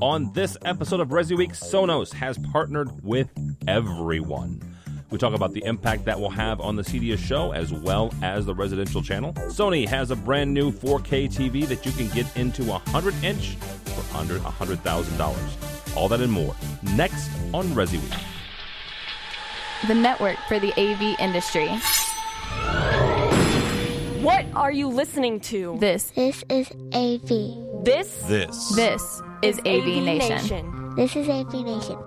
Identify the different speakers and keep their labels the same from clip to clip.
Speaker 1: On this episode of ResiWeek, Sonos has partnered with everyone. We talk about the impact that will have on the CDS show as well as the residential channel. Sony has a brand new 4K TV that you can get into 100-inch for under $100,000. All that and more next on ResiWeek.
Speaker 2: The network for the AV industry.
Speaker 3: What are you listening to?
Speaker 2: This
Speaker 4: is AV.
Speaker 3: This
Speaker 2: is AVNation.
Speaker 4: This is AVNation.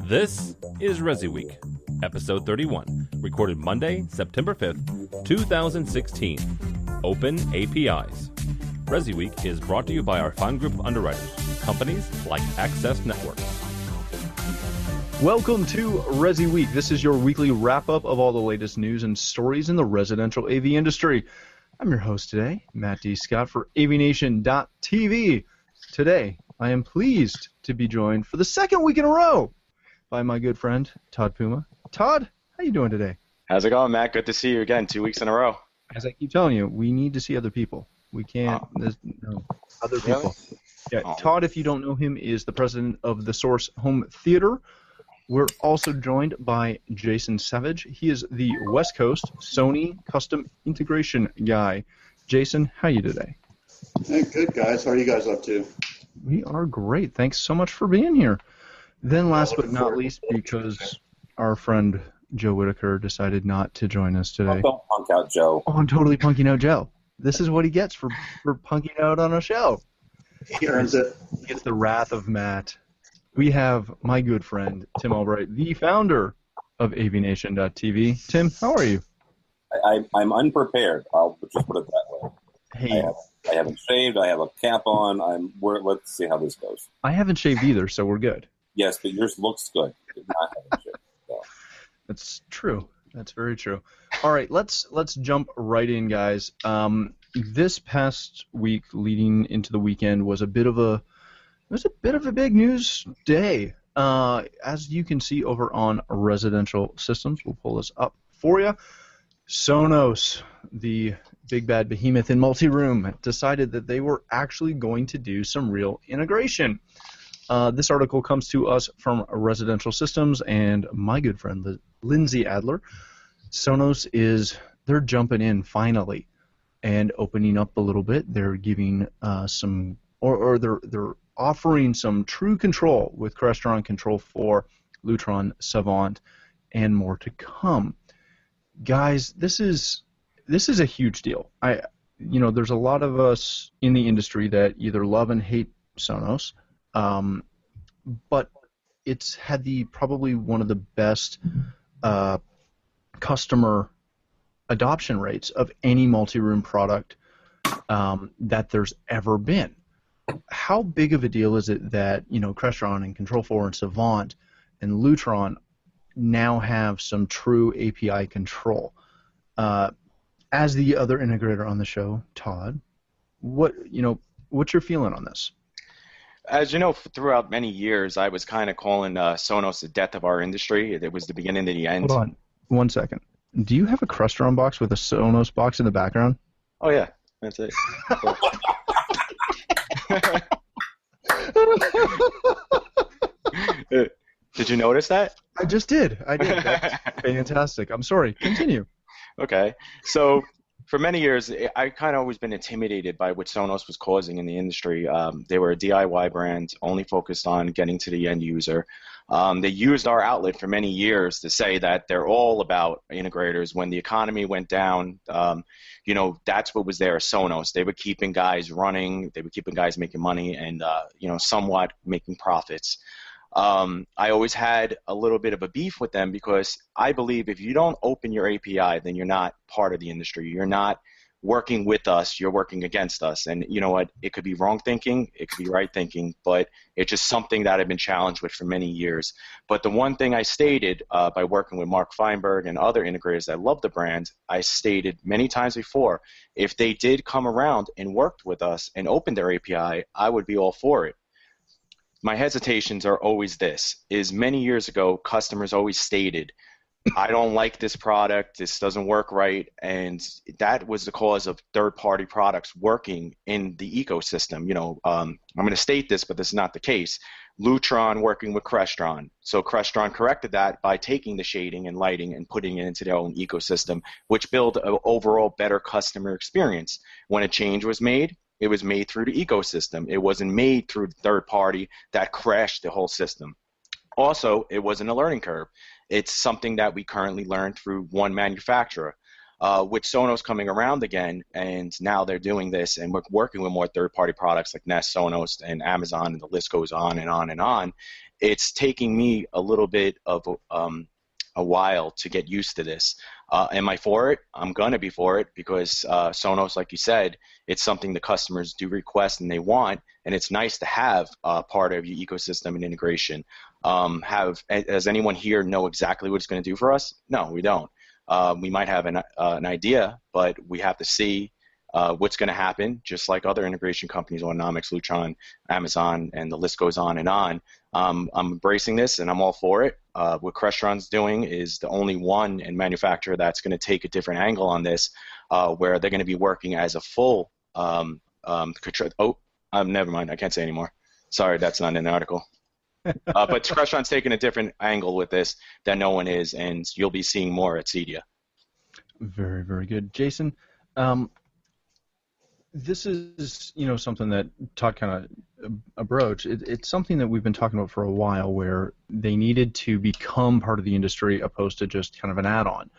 Speaker 1: This is ResiWeek, episode 31, recorded Monday, September 5th, 2016. Open APIs. ResiWeek is brought to you by our fine group of underwriters, companies like Access Networks.
Speaker 5: Welcome to ResiWeek. This is your weekly wrap-up of all the latest news and stories in the residential AV industry. I'm your host today, Matt D. Scott for AVNation.tv. Today, I am pleased to be joined for the second week in a row by my good friend, Todd Puma. Todd, how you doing today?
Speaker 6: How's it going, Matt? Good to see you again, 2 weeks in a row.
Speaker 5: As I keep telling you, we need to see other people. We can't, there's no other people. Yeah, Todd, if you don't know him, is the president of the Source Home Theater. We're also joined by Jason Savage. He is the West Coast Sony Custom Integration guy. Jason, how are you today?
Speaker 7: Hey, good, guys. How are you guys up to?
Speaker 5: We are great. Thanks so much for being here. Then last but not least, because our friend Joe Whitaker decided not to join us today.
Speaker 8: Don't punk out Joe.
Speaker 5: Oh, I'm totally punking out Joe. This is what he gets for punking out on a show.
Speaker 7: He earns it.
Speaker 5: He gets the wrath of Matt. We have my good friend, Tim Albright, the founder of AVNation.tv. Tim, how are you?
Speaker 8: I'm unprepared. I'll just put it that way.
Speaker 5: Hey.
Speaker 8: I haven't shaved. I have a cap on. Let's see how this goes.
Speaker 5: I haven't shaved either, so we're good.
Speaker 8: Yes, but yours looks good. Not having shaved, so.
Speaker 5: That's true. That's very true. All right, let's jump right in, guys. This past week, leading into the weekend, was a bit of a big news day. As you can see over on Residential Systems, we'll pull this up for you. Sonos, the big bad behemoth in multi-room, decided that they were actually going to do some real integration. This article comes to us from Residential Systems and my good friend Lindsay Adler. Sonos they're jumping in finally and opening up a little bit. They're giving they're offering some true control with Crestron Control 4, Lutron, Savant, and more to come. Guys, this is a huge deal. There's a lot of us in the industry that either love and hate Sonos, but it's had probably one of the best customer adoption rates of any multi-room product that there's ever been. How big of a deal is it that Crestron and Control 4 and Savant and Lutron now have some true API control? As the other integrator on the show, Todd, what's your feeling on this?
Speaker 6: As you know, throughout many years, I was kind of calling Sonos the death of our industry. It was the beginning to the end.
Speaker 5: Hold on 1 second. Do you have a Crestron box with a Sonos box in the background?
Speaker 6: Oh, yeah. That's it. Did you notice that?
Speaker 5: I just did. That's fantastic. I'm sorry. Continue.
Speaker 6: Okay. So for many years, I kind of always been intimidated by what Sonos was causing in the industry. They were a DIY brand, only focused on getting to the end user. They used our outlet for many years to say that they're all about integrators. When the economy went down, that's what was there at Sonos. They were keeping guys running, they were keeping guys making money, and somewhat making profits. I always had a little bit of a beef with them because I believe if you don't open your API, then you're not part of the industry. You're not working with us, you're working against us. And you know what? It could be wrong thinking, it could be right thinking, but it's just something that I've been challenged with for many years. But the one thing I stated by working with Mark Feinberg and other integrators that love the brand, I stated many times before, if they did come around and worked with us and opened their API, I would be all for it. My hesitations are always this, is many years ago, customers always stated, I don't like this product. This doesn't work right. And that was the cause of third-party products working in the ecosystem. I'm going to state this, but this is not the case. Lutron working with Crestron. So Crestron corrected that by taking the shading and lighting and putting it into their own ecosystem, which built an overall better customer experience. When a change was made, it was made through the ecosystem. It wasn't made through the third party that crashed the whole system. Also, it wasn't a learning curve. It's something that we currently learn through one manufacturer. With Sonos coming around again, and now they're doing this, and we're working with more third-party products like Nest, Sonos, and Amazon, and the list goes on and on and on. It's taking me a little bit of a while to get used to this. Am I for it? I'm going to be for it because Sonos, like you said, it's something the customers do request and they want, and it's nice to have part of your ecosystem and integration. Does anyone here know exactly what it's going to do for us? No, we don't. We might have an idea, but we have to see what's going to happen, just like other integration companies, Autonomics, Lutron, Amazon, and the list goes on and on. I'm embracing this, and I'm all for it. What Crestron's doing is the only one in manufacturer that's going to take a different angle on this, where they're going to be working as a full never mind. I can't say anymore. Sorry, that's not in the article. But Crestron's taking a different angle with this than no one is, and you'll be seeing more at CEDIA.
Speaker 5: Very, very good. Jason, this is something that Todd kind of broached. It's something that we've been talking about for a while, where they needed to become part of the industry opposed to just kind of an add-on.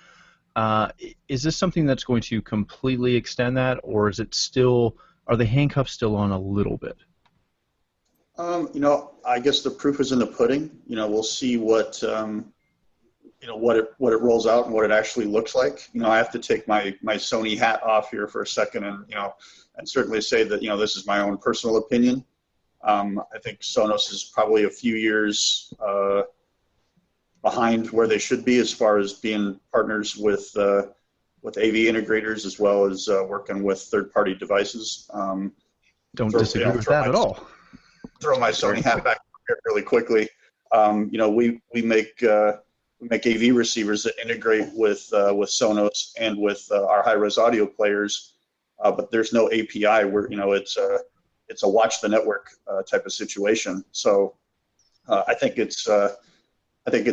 Speaker 5: Is this something that's going to completely extend that, or is it still? Are the handcuffs still on a little bit?
Speaker 7: I guess the proof is in the pudding. We'll see what it rolls out and what it actually looks like. I have to take my Sony hat off here for a second, and certainly say that this is my own personal opinion. I think Sonos is probably a few years behind where they should be as far as being partners with AV integrators as well as working with third-party devices.
Speaker 5: Don't disagree with that at all.
Speaker 7: Throw my Sony hat back here really quickly. We make AV receivers that integrate with Sonos and with our high-res audio players, but there's no API where it's a watch the network type of situation. So I think it's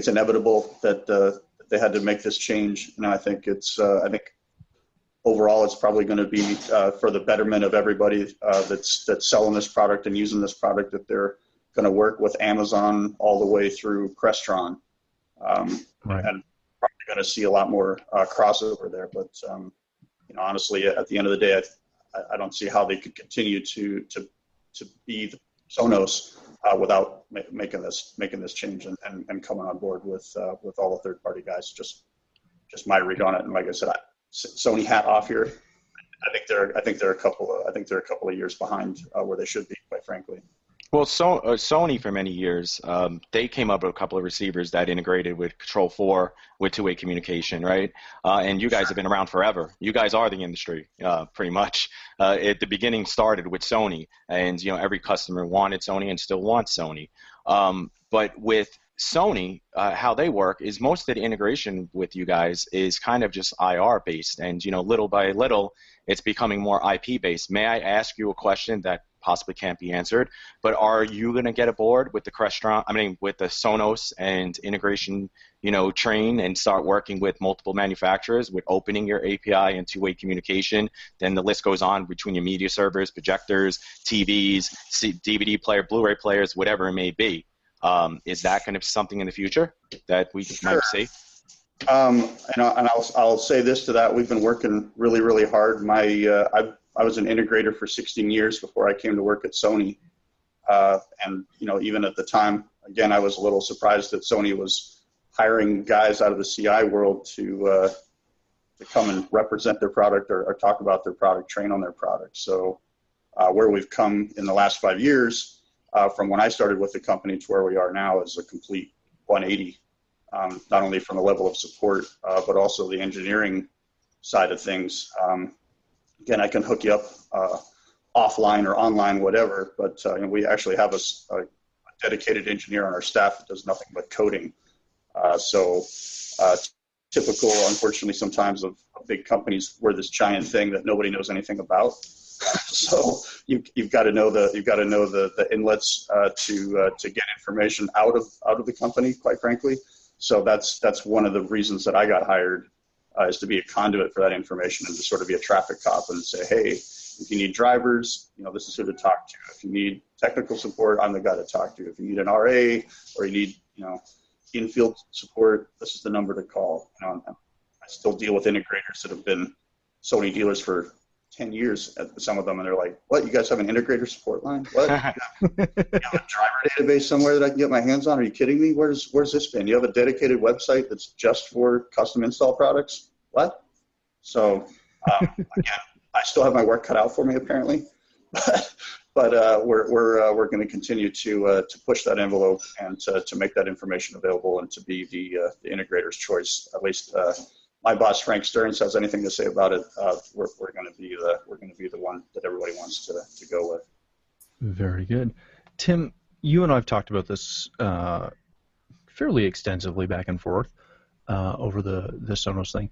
Speaker 7: inevitable that they had to make this change. I think overall, it's probably going to be for the betterment of everybody that's selling this product and using this product, that they're going to work with Amazon all the way through Crestron, and probably going to see a lot more crossover there. But honestly, at the end of the day, I don't see how they could continue to be Sonos without making this change and coming on board with all the third-party guys. Just my read on it. And like I said, Sony hat off here. I think they're a couple of years behind where they should be, quite frankly.
Speaker 6: Well, Sony for many years, they came up with a couple of receivers that integrated with Control 4 with two-way communication, right? And you guys have been around forever. You guys are the industry, pretty much. At the beginning, started with Sony, and every customer wanted Sony and still wants Sony. But with Sony, how they work is most of the integration with you guys is kind of just IR based, and little by little, it's becoming more IP based. May I ask you a question that possibly can't be answered? But are you going to get aboard with the with the Sonos and integration, train and start working with multiple manufacturers with opening your API and two-way communication? Then the list goes on between your media servers, projectors, TVs, DVD player, Blu-ray players, whatever it may be. Is that going to be something in the future that we might see?
Speaker 7: And I'll say this to that: we've been working really, really hard. I was an integrator for 16 years before I came to work at Sony, and even at the time, again, I was a little surprised that Sony was hiring guys out of the CI world to come and represent their product or talk about their product, train on their product. So where we've come in the last 5 years. From when I started with the company to where we are now is a complete 180, not only from the level of support, but also the engineering side of things. Again, I can hook you up offline or online, whatever, but we actually have a dedicated engineer on our staff that does nothing but coding. So typical, unfortunately, sometimes of big companies. We're this giant thing that nobody knows anything about. So you've got to know the inlets to get information out of the company, quite frankly. So that's one of the reasons that I got hired, is to be a conduit for that information and to sort of be a traffic cop and say, hey, if you need drivers, this is who to talk to. If you need technical support, I'm the guy to talk to. If you need an RA or you need in-field support, this is the number to call. I still deal with integrators that have been Sony dealers for 10 years, some of them, and they're like, what, you guys have an integrator support line? What? You have a driver database somewhere that I can get my hands on? Are you kidding me? Where's this been? You have a dedicated website that's just for custom install products? What? So, again, I still have my work cut out for me, apparently, but we're going to continue to push that envelope and to make that information available and to be the integrator's choice. At least my boss Frank Stearns has anything to say about it. We're going to be the one that everybody wants to go with.
Speaker 5: Very good, Tim. You and I have talked about this fairly extensively back and forth over the Sonos thing.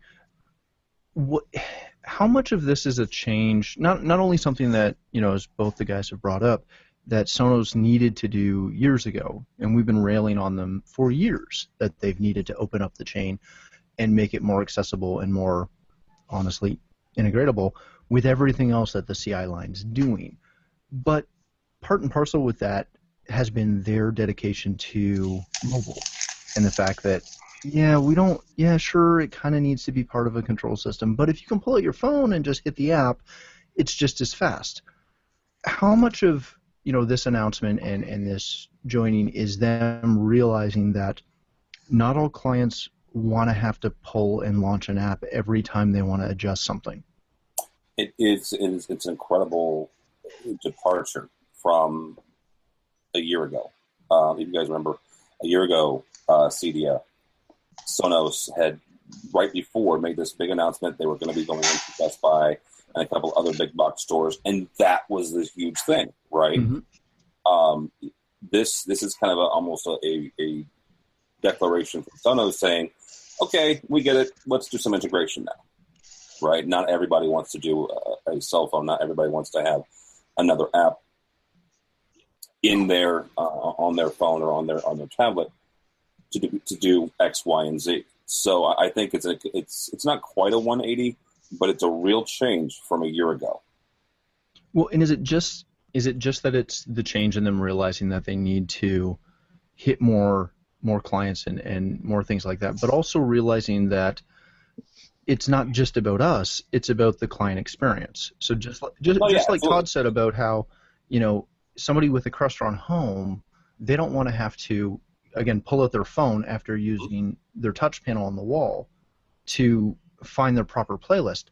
Speaker 5: How much of this is a change? Not only something that as both the guys have brought up, that Sonos needed to do years ago, and we've been railing on them for years that they've needed to open up the chain and make it more accessible and more, honestly, integratable with everything else that the CI line's doing. But part and parcel with that has been their dedication to mobile and the fact that, sure, it kind of needs to be part of a control system, but if you can pull out your phone and just hit the app, it's just as fast. How much of this announcement and this joining is them realizing that not all clients want to have to pull and launch an app every time they want to adjust something?
Speaker 8: It's an incredible departure from a year ago. If you guys remember, a year ago, CDA, Sonos had right before made this big announcement they were going to be going into Best Buy and a couple other big box stores, and that was this huge thing, right? Mm-hmm. This is kind of almost a declaration from Sonos saying, okay, we get it. Let's do some integration now, right? Not everybody wants to do a cell phone. Not everybody wants to have another app in their on their phone or on their tablet to do X, Y, and Z. So I think it's not quite a 180, but it's a real change from a year ago.
Speaker 5: Well, and is it just that it's the change in them realizing that they need to hit more clients and more things like that, but also realizing that it's not just about us, it's about the client experience. So just like Todd said about how, somebody with a Crestron home, they don't want to have to, again, pull out their phone after using their touch panel on the wall to find their proper playlist.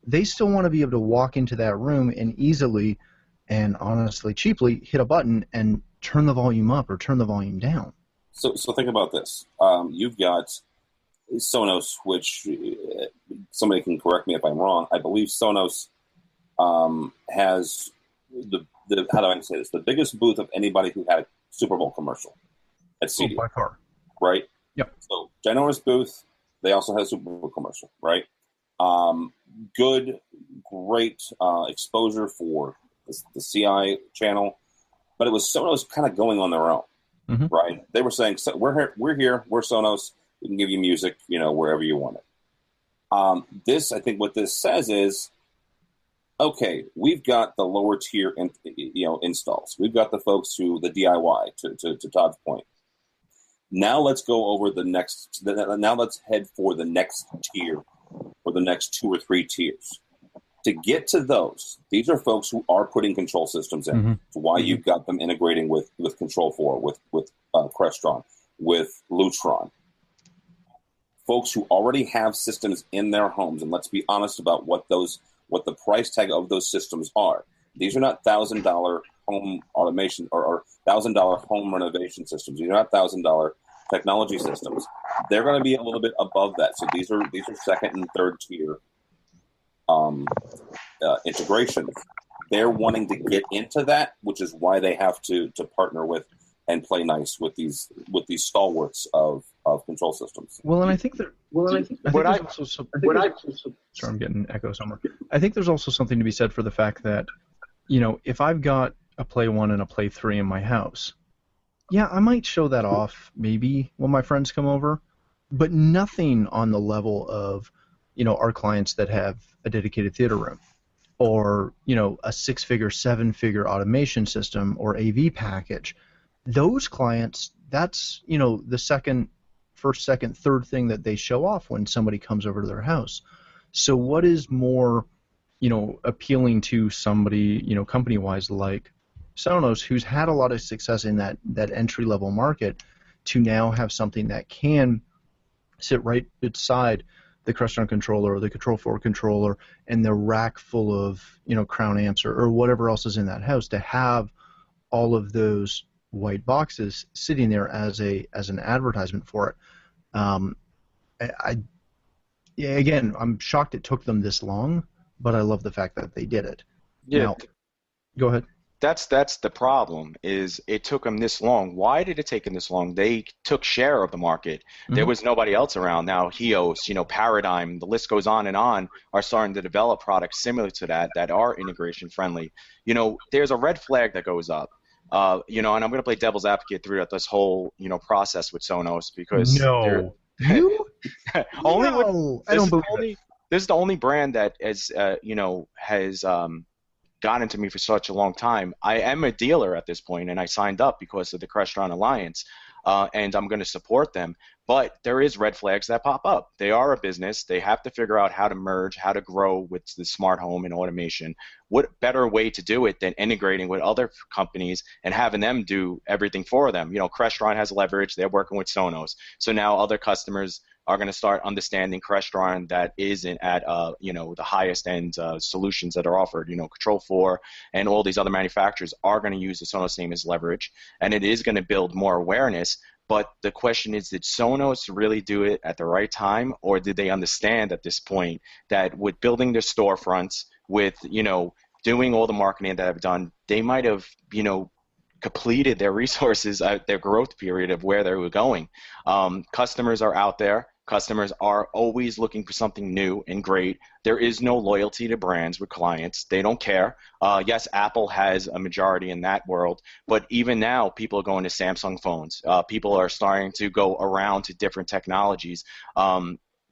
Speaker 5: They still want to be able to walk into that room and easily and honestly cheaply hit a button and turn the volume up or turn the volume down.
Speaker 8: So think about this. You've got Sonos, which somebody can correct me if I'm wrong. I believe Sonos has the how do I say this? The biggest booth of anybody who had a Super Bowl commercial at CD.
Speaker 5: By far.
Speaker 8: Right?
Speaker 5: Yep.
Speaker 8: So ginormous booth. They also had a Super Bowl commercial, right? Great exposure for the CI channel, but it was Sonos kind of going on their own. Mm-hmm. Right? They were saying, so we're here, we're Sonos, we can give you music, wherever you want it. I think what this says is, okay, we've got the lower tier, installs. We've got the folks who, the DIY, to Todd's point. Now let's go over now let's head for the next tier, or the next 2 or 3 tiers. To get to those, these are folks who are putting control systems in. Mm-hmm. It's why you've got them integrating with Control4, with Crestron, with Lutron. Folks who already have systems in their homes, and let's be honest about what the price tag of those systems are. These are not $1,000 home automation or $1,000 home renovation systems. These are not $1,000 technology systems. They're going to be a little bit above that. So these are second and third tier integrations. They're wanting to get into that, which is why they have to partner with and play nice with these stalwarts of of control systems.
Speaker 5: Well, and I think that. Sorry, I'm getting echo somewhere. I think there's also something to be said for the fact that, if I've got a Play 1 and a Play 3 in my house, yeah, I might show that off maybe when my friends come over, but nothing on the level of, our clients that have a dedicated theater room, or a 6-figure, 7-figure automation system or AV package. Those clients, that's the first, second, third thing that they show off when somebody comes over to their house. So what is more, appealing to somebody, company-wise like Sonos, who's had a lot of success in that entry-level market, to now have something that can sit right beside the Crestron controller or the Control4 controller and the rack full of, Crown amps or whatever else is in that house, to have all of those white boxes sitting there as an advertisement for it. Again, I'm shocked it took them this long, but I love the fact that they did it.
Speaker 6: Yeah.
Speaker 5: Now, go ahead.
Speaker 6: That's the problem, is it took them this long. Why did it take them this long? They took share of the market. Mm-hmm. There was nobody else around. Now Hios, Paradigm, the list goes on, are starting to develop products similar to that are integration friendly. There's a red flag that goes up. And I'm going to play devil's advocate throughout this whole, process with Sonos, because
Speaker 5: you?
Speaker 6: Only
Speaker 5: no, I don't believe it.
Speaker 6: This is the only brand that has gotten to me for such a long time. I am a dealer at this point, and I signed up because of the Crestron Alliance, and I'm going to support them. But there is red flags that pop up. They are a business. They have to figure out how to merge, how to grow with the smart home and automation. What better way to do it than integrating with other companies and having them do everything for them? Crestron has leverage. They're working with Sonos. So now other customers are going to start understanding Crestron that isn't at the highest end solutions that are offered. Control4 and all these other manufacturers are going to use the Sonos name as leverage, and it is going to build more awareness. But the question is, did Sonos really do it at the right time, or did they understand at this point that with building their storefronts, with doing all the marketing that I've done, they might have completed their resources, their growth period of where they were going. Customers are out there. Customers are always looking for something new and great. There is no loyalty to brands with clients. They don't care. Yes, Apple has a majority in that world, but even now people are going to Samsung phones. People are starting to go around to different technologies.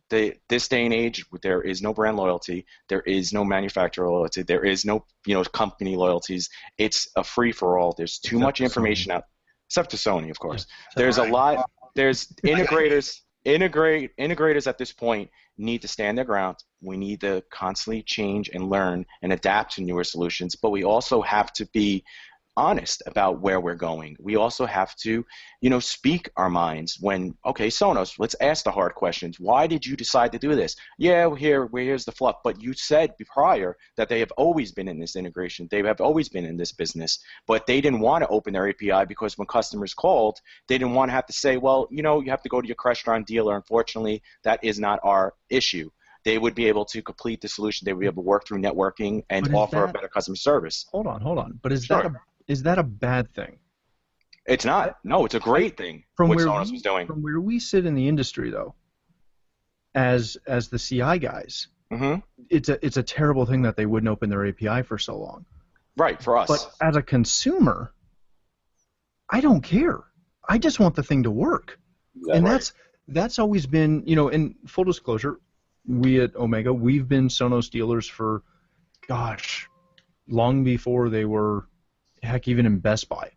Speaker 6: This day and age, there is no brand loyalty. There is no manufacturer loyalty. There is no company loyalties. It's a free-for-all. There's too much information out, except to Sony, of course. There's a lot. There's integrators. Integrators at this point need to stand their ground. We need to constantly change and learn and adapt to newer solutions, but we also have to be honest about where we're going. We also have to, speak our minds when, okay, Sonos, let's ask the hard questions. Why did you decide to do this? Yeah, here's the fluff. But you said prior that they have always been in this integration. They have always been in this business, but they didn't want to open their API because when customers called, they didn't want to have to say, well, you have to go to your Crestron dealer. Unfortunately, that is not our issue. They would be able to complete the solution. They would be able to work through networking and offer a better customer service.
Speaker 5: Hold on. But is that a bad thing?
Speaker 6: It's not. No, it's a great thing. What Sonos was doing.
Speaker 5: From where we sit in the industry, though, as the CI guys,
Speaker 6: mm-hmm.
Speaker 5: it's a terrible thing that they wouldn't open their API for so long.
Speaker 6: Right, for us.
Speaker 5: But as a consumer, I don't care. I just want the thing to work. And that's always been, in full disclosure, we at Omega, we've been Sonos dealers for, long before they were, heck, even in Best Buy.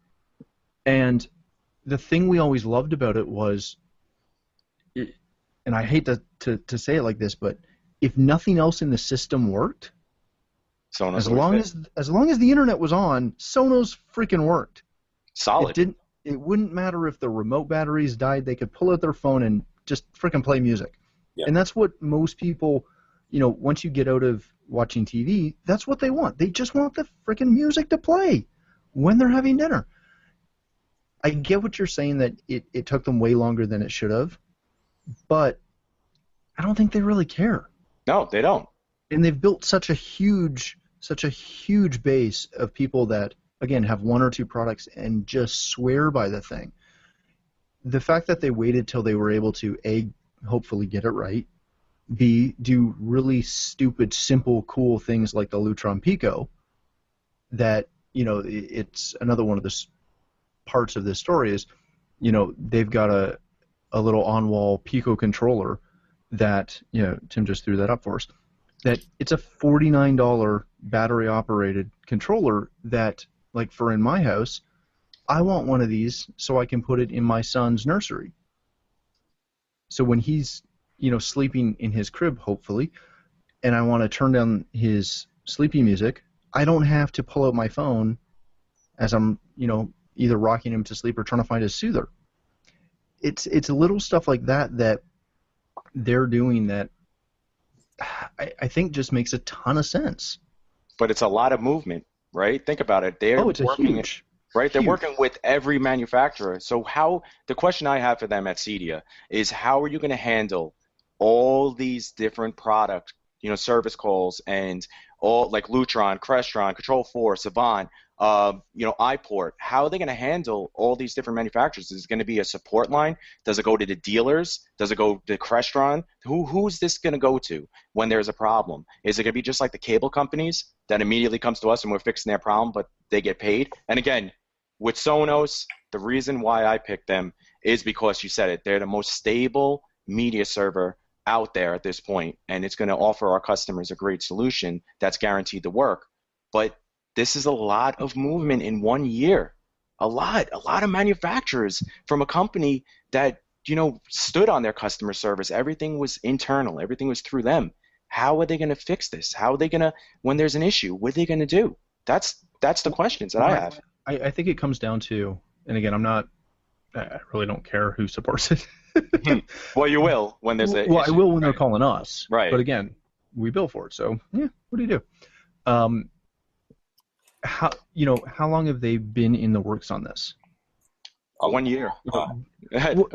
Speaker 5: And the thing we always loved about it was, and I hate to say it like this, but if nothing else in the system worked,
Speaker 6: Sonos
Speaker 5: as long as the internet was on, Sonos freaking worked.
Speaker 6: Solid.
Speaker 5: It wouldn't matter if the remote batteries died. They could pull out their phone and just freaking play music. Yeah. And that's what most people, once you get out of watching TV, that's what they want. They just want the freaking music to play when they're having dinner. I get what you're saying, that it took them way longer than it should have, but I don't think they really care.
Speaker 6: No, they don't.
Speaker 5: And they've built such a huge base of people that, again, have one or two products and just swear by the thing. the fact that they waited till they were able to, A, hopefully get it right, B, do really stupid, simple, cool things like the Lutron Pico, that, it's another one of the parts of this story is, they've got a little on-wall Pico controller that, Tim just threw that up for us, that it's a $49 battery-operated controller that, like for in my house, I want one of these so I can put it in my son's nursery. So when he's, sleeping in his crib, hopefully, and I want to turn down his sleepy music, I don't have to pull out my phone as I'm, either rocking him to sleep or trying to find a soother. It's little stuff like that they're doing that I think just makes a ton of sense.
Speaker 6: But it's a lot of movement, right? Think about it.
Speaker 5: It's huge.
Speaker 6: Right, they're working with every manufacturer. So the question I have for them at Cedia is, how are you going to handle all these different product, service calls, and all like Lutron, Crestron, Control 4, Savant, iPort? How are they going to handle all these different manufacturers? Is it going to be a support line? Does it go to the dealers? Does it go to Crestron? Who's this going to go to when there's a problem? Is it going to be just like the cable companies that immediately comes to us and we're fixing their problem, but they get paid? And again, with Sonos, the reason why I picked them is because you said it. They're the most stable media server out there at this point, and it's going to offer our customers a great solution that's guaranteed to work. But this is a lot of movement in 1 year. A lot of manufacturers from a company that, stood on their customer service. Everything was internal. Everything was through them. How are they going to fix this? How are they going to, when there's an issue, what are they going to do? That's the questions that I have.
Speaker 5: I think it comes down to, and again, I really don't care who supports it.
Speaker 6: Well, you will when there's a.
Speaker 5: Well,
Speaker 6: issue.
Speaker 5: I will when they're calling us.
Speaker 6: Right.
Speaker 5: But again, we bill for it, so yeah. What do you do? How long have they been in the works on this?
Speaker 6: 1 year.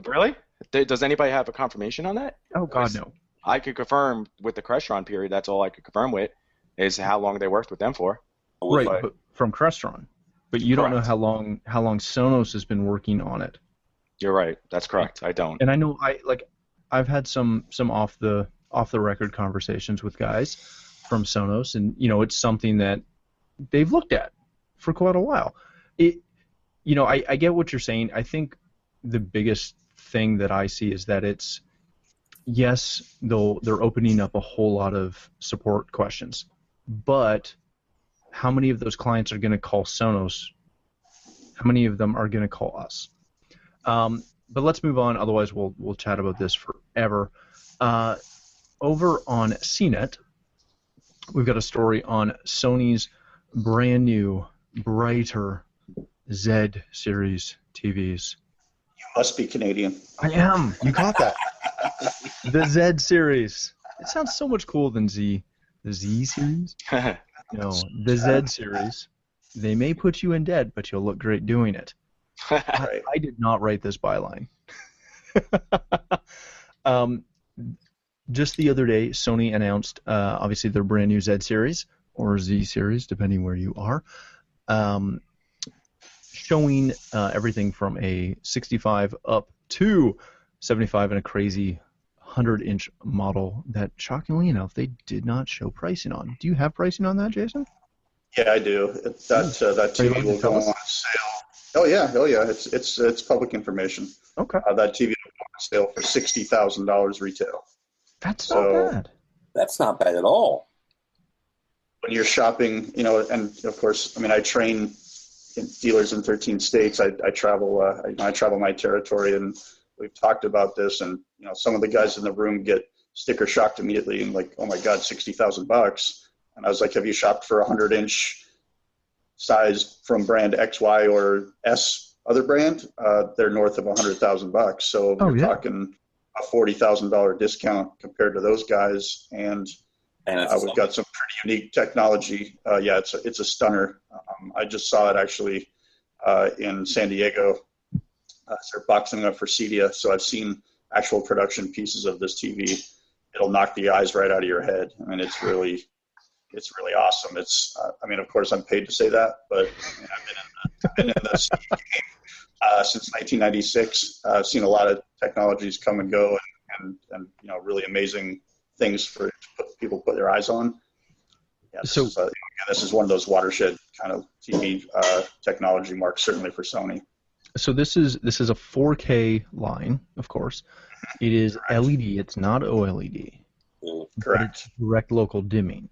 Speaker 6: Really? Does anybody have a confirmation on that?
Speaker 5: Oh God, no.
Speaker 6: I could confirm with the Crestron period. That's all I could confirm with is how long they worked with them for.
Speaker 5: Right, but from Crestron. But you don't know how long Sonos has been working on it.
Speaker 6: You're right. That's correct. I don't.
Speaker 5: And I know I've had some off the record conversations with guys from Sonos, and it's something that they've looked at for quite a while. I get what you're saying. I think the biggest thing that I see is that it's, yes, they're opening up a whole lot of support questions, but how many of those clients are going to call Sonos? How many of them are going to call us? But let's move on. Otherwise, we'll chat about this forever. Over on CNET, we've got a story on Sony's brand new, brighter Z series TVs.
Speaker 7: You must be Canadian.
Speaker 5: I am. You got that. The Z series. It sounds so much cooler than Z. The Z series? No, the Z series. They may put you in debt, but you'll look great doing it. I did not write this byline. Just the other day, Sony announced, obviously, their brand new Z series, or Z series, depending where you are, showing everything from a 65 up to 75 and a crazy 100-inch model that, shockingly enough, they did not show pricing on. Do you have pricing on that, Jason?
Speaker 7: Yeah, I do. That TV will go on sale. Oh yeah. It's public information.
Speaker 5: Okay.
Speaker 7: That TV will go on sale for $60,000 retail.
Speaker 5: That's not bad.
Speaker 8: That's not bad at all.
Speaker 7: When you're shopping, and of course, I train dealers in 13 states. I travel. I travel my territory, and we've talked about this. And some of the guys in the room get sticker shocked immediately, and like, oh my God, $60,000. And I was like, have you shopped for a 100-inch size from brand X, Y, or S other brand? They're north of $100,000. So you're talking a $40,000 discount compared to those guys. And we've got some pretty unique technology. It's a stunner. I just saw it actually in San Diego. They're boxing up for Cedia, so I've seen actual production pieces of this TV. It'll knock the eyes right out of your head. It's really awesome. It's, of course, I'm paid to say that, but I've been in the game Since 1996, I've seen a lot of technologies come and go, and really amazing things for people to put their eyes on. Yeah, this is one of those watershed kind of TV technology marks, certainly for Sony.
Speaker 5: So this is a 4K line, of course. It is
Speaker 7: Correct.
Speaker 5: LED. It's not OLED.
Speaker 7: Correct.
Speaker 5: It's direct local dimming.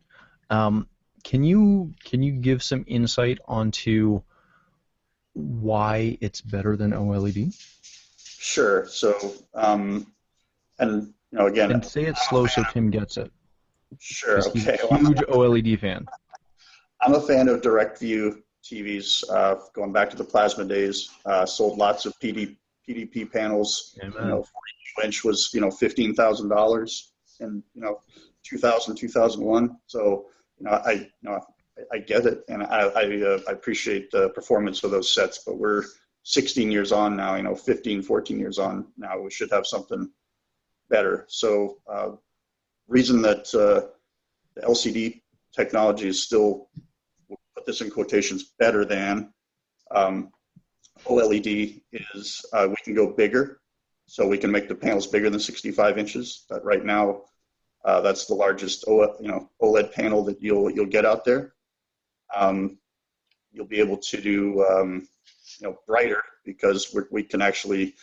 Speaker 5: Can you give some insight onto why it's better than OLED?
Speaker 7: Sure. So, again,
Speaker 5: and say it slow so Tim gets it.
Speaker 7: Sure. Okay.
Speaker 5: He's a huge OLED fan.
Speaker 7: I'm a fan of direct view TVs. Going back to the plasma days, sold lots of PDP panels. 42-inch was $15,000 in 2000, 2001. So I get it, and I appreciate the performance of those sets. But we're 16 years on now. 15, 14 years on now. We should have something better. So reason that the LCD technology is still, we'll put this in quotations, better than OLED is we can go bigger. So we can make the panels bigger than 65 inches. But right now, that's the largest OLED panel that you'll get out there. You'll be able to do brighter, because we can actually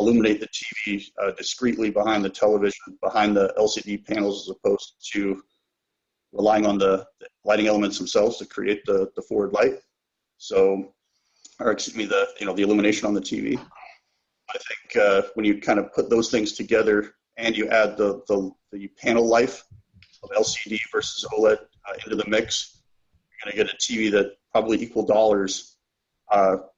Speaker 7: illuminate the TV discreetly behind the television, behind the LCD panels, as opposed to relying on the lighting elements themselves to create the forward light. So, the illumination on the TV. I think when you kind of put those things together and you add the panel life of LCD versus OLED into the mix, you're going to get a TV that probably equal dollars, out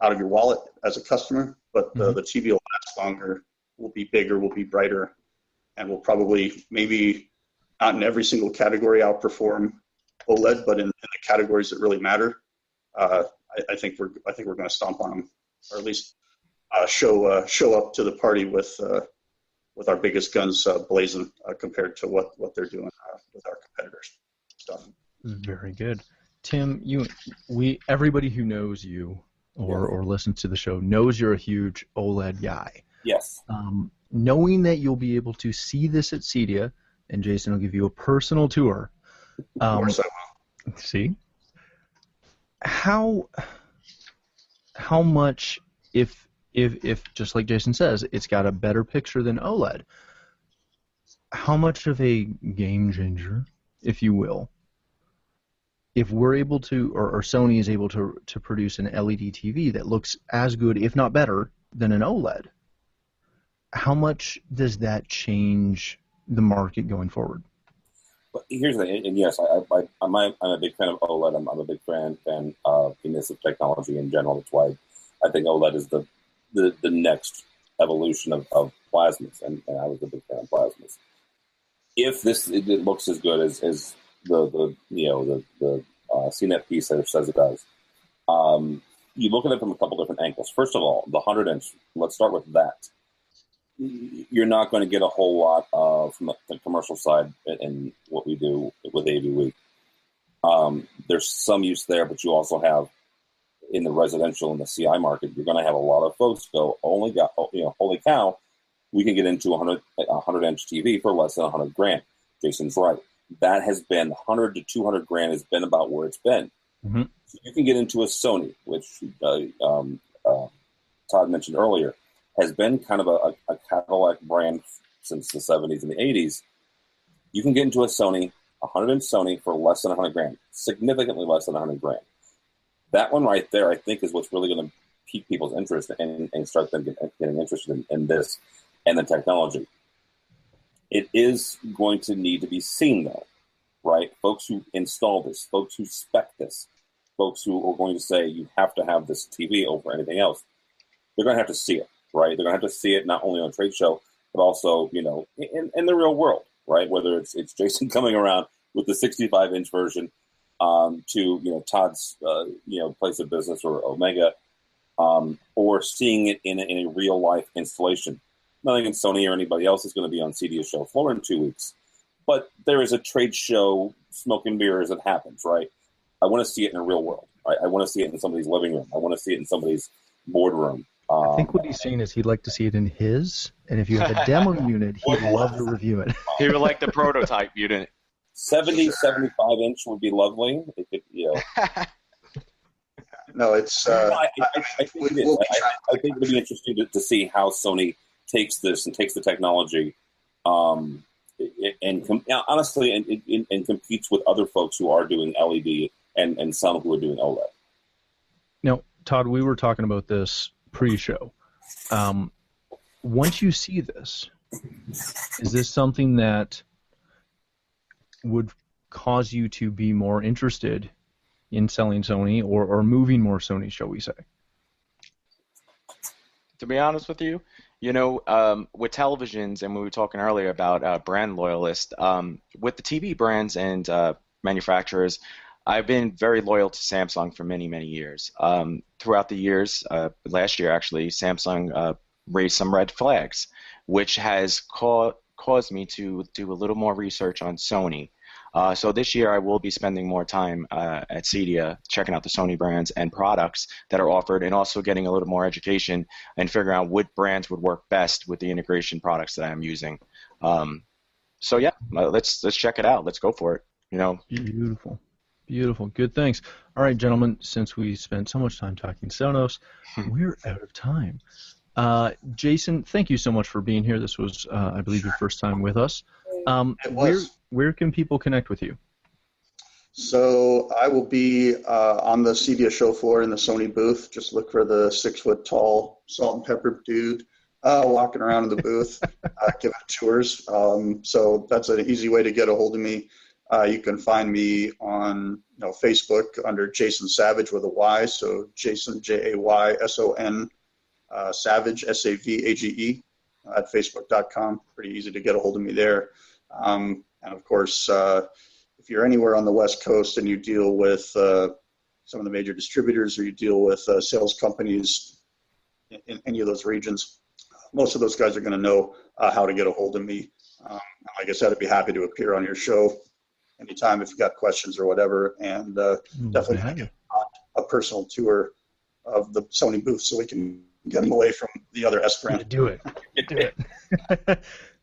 Speaker 7: of your wallet as a customer. But the TV will last longer, will be bigger, will be brighter, and will probably, maybe not in every single category, outperform OLED, but in the categories that really matter, I think we're going to stomp on them, or at least show up to the party with our biggest guns blazing compared to what they're doing with our competitors' stuff.
Speaker 5: Very good, Tim. Everybody who knows you or listens to the show knows you're a huge OLED guy.
Speaker 8: Yes.
Speaker 5: Knowing that you'll be able to see this at CEDIA, and Jason will give you a personal tour.
Speaker 7: Of course I will.
Speaker 5: See? How much, if just like Jason says, it's got a better picture than OLED, how much of a game changer, if you will, if we're able to, or Sony is able to produce an LED TV that looks as good, if not better, than an OLED, how much does that change the market going forward?
Speaker 8: But here's the thing, and yes, I'm a big fan of OLED. I'm a big fan of emissive technology in general. That's why I think OLED is the next evolution of plasmas, and I was a big fan of plasmas. If it looks as good as the CNET piece says it does, you look at it from a couple different angles. First of all, the 100-inch. Let's start with that. You're not going to get a whole lot from the commercial side in what we do with AVWeek. There's some use there, but you also have in the residential and the CI market, you're going to have a lot of folks go, holy cow, we can get into a 100-inch TV for less than $100,000. Jason's right. That has been 100 to 200 grand has been about where it's been.
Speaker 5: Mm-hmm.
Speaker 8: So you can get into a Sony, which Todd mentioned earlier, has been kind of a Cadillac brand since the 70s and the 80s. You can get into a Sony, 100-inch Sony, for less than $100,000, significantly less than $100,000. That one right there, I think, is what's really going to pique people's interest and start them getting interested in this and the technology. It is going to need to be seen, though, right? Folks who install this, folks who spec this, folks who are going to say you have to have this TV over anything else, they're going to have to see it, right? They're going to have to see it not only on a trade show, but also, in the real world, right? Whether it's Jason coming around with the 65-inch version to, Todd's, place of business or Omega, or seeing it in a real-life installation. Nothing against Sony or anybody else is going to be on CEDIA's show floor in 2 weeks. But there is a trade show, smoke and mirrors that happens, right? I want to see it in a real world. Right? I want to see it in somebody's living room. I want to see it in somebody's boardroom.
Speaker 5: I think what he's saying is he'd like to see it in his, and if you have a demo unit, he'd love to review it.
Speaker 6: He would like the prototype unit.
Speaker 8: 75-inch would be lovely. It could,
Speaker 7: No, it's.
Speaker 8: I think it is. I think it'll be interesting to see how Sony takes this and takes the technology, and competes with other folks who are doing LED and some who are doing OLED.
Speaker 5: Now, Todd, we were talking about this pre-show. Once you see this, is this something that would cause you to be more interested in selling Sony or moving more Sony, shall we say?
Speaker 6: To be honest with you, with televisions, and we were talking earlier about brand loyalists, with the TV brands and manufacturers, I've been very loyal to Samsung for many, many years. Throughout the years, last year actually, Samsung raised some red flags, which has caused me to do a little more research on Sony. So this year I will be spending more time at CEDIA checking out the Sony brands and products that are offered, and also getting a little more education and figuring out what brands would work best with the integration products that I'm using. So yeah, let's check it out. Let's go for it.
Speaker 5: Beautiful. Beautiful. Good, thanks. All right, gentlemen, since we spent so much time talking Sonos, we're out of time. Jason, thank you so much for being here. This was, I believe, your first time with us.
Speaker 7: It was.
Speaker 5: Where can people connect with you?
Speaker 7: So I will be on the CEDIA show floor in the Sony booth. Just look for the 6-foot-tall salt and pepper dude walking around in the booth, giving tours. So that's an easy way to get a hold of me. You can find me on Facebook under Jason Savage with a Y, so Jason, Jayson, Savage, Savage, at Facebook.com. Pretty easy to get a hold of me there. And of course, if you're anywhere on the West Coast and you deal with some of the major distributors, or you deal with sales companies in any of those regions, most of those guys are going to know how to get a hold of me. Like I said, I'd be happy to appear on your show anytime if you've got questions or whatever, and definitely get a personal tour of the Sony booth so we can get them away from the other S brand.
Speaker 5: Do it. Do it.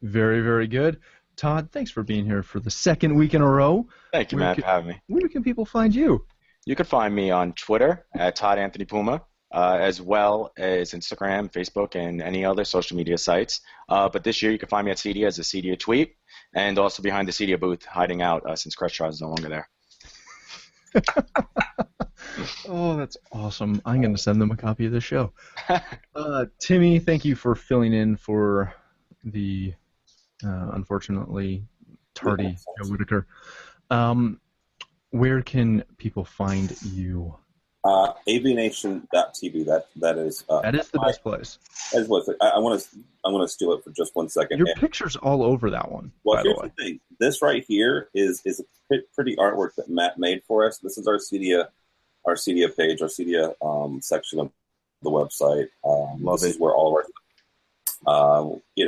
Speaker 5: Very, very good. Todd, thanks for being here for the second week in a row.
Speaker 6: Thank you, Matt, for having me.
Speaker 5: Where can people find you?
Speaker 6: You can find me on Twitter at Todd Anthony Puma, as well as Instagram, Facebook, and any other social media sites. But this year you can find me at CEDIA as a CEDIA tweet, and also behind the CEDIA booth, hiding out since Crestron is no longer there.
Speaker 5: Oh, that's awesome. I'm going to send them a copy of the show. Timmy, thank you for filling in for the unfortunately tardy Joe Whitaker. Where can people find you?
Speaker 8: AVNation.tv. That is
Speaker 5: the best place.
Speaker 8: As was, I want to steal it for just 1 second.
Speaker 5: Your picture's all over that one.
Speaker 8: Well,
Speaker 5: by
Speaker 8: here's
Speaker 5: the way.
Speaker 8: the thing. This right here is a pretty artwork that Matt made for us. This is our CEDIA page, our CEDIA section of the website.
Speaker 6: Love
Speaker 8: this
Speaker 6: it.
Speaker 8: is where all of our,
Speaker 5: we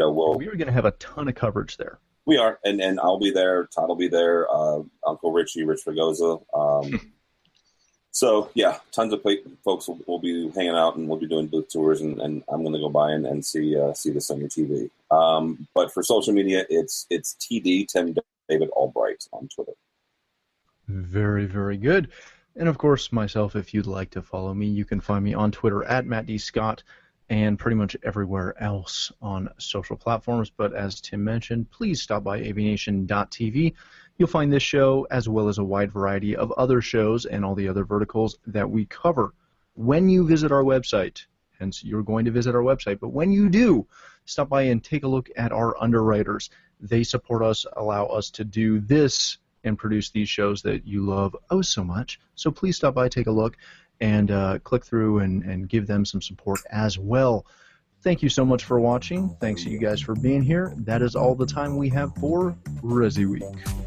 Speaker 5: are going to have a ton of coverage there.
Speaker 8: We are, and I'll be there. Todd will be there. Uncle Richie, Rich Ragoza. So yeah, tons of folks will be hanging out, and we'll be doing booth tours, and I'm going to go by and see this on your TV. But for social media, it's TD Tim David Albright on Twitter.
Speaker 5: Very, very good. And of course, myself, if you'd like to follow me, you can find me on Twitter at Matt D. Scott, and pretty much everywhere else on social platforms. But as Tim mentioned, please stop by AVNation.tv. You'll find this show as well as a wide variety of other shows and all the other verticals that we cover when you visit our website. Hence, you're going to visit our website. But when you do, stop by and take a look at our underwriters. They support us, allow us to do this and produce these shows that you love oh so much. So please stop by, take a look, and click through and give them some support as well. Thank you so much for watching. Thanks to you guys for being here. That is all the time we have for ResiWeek.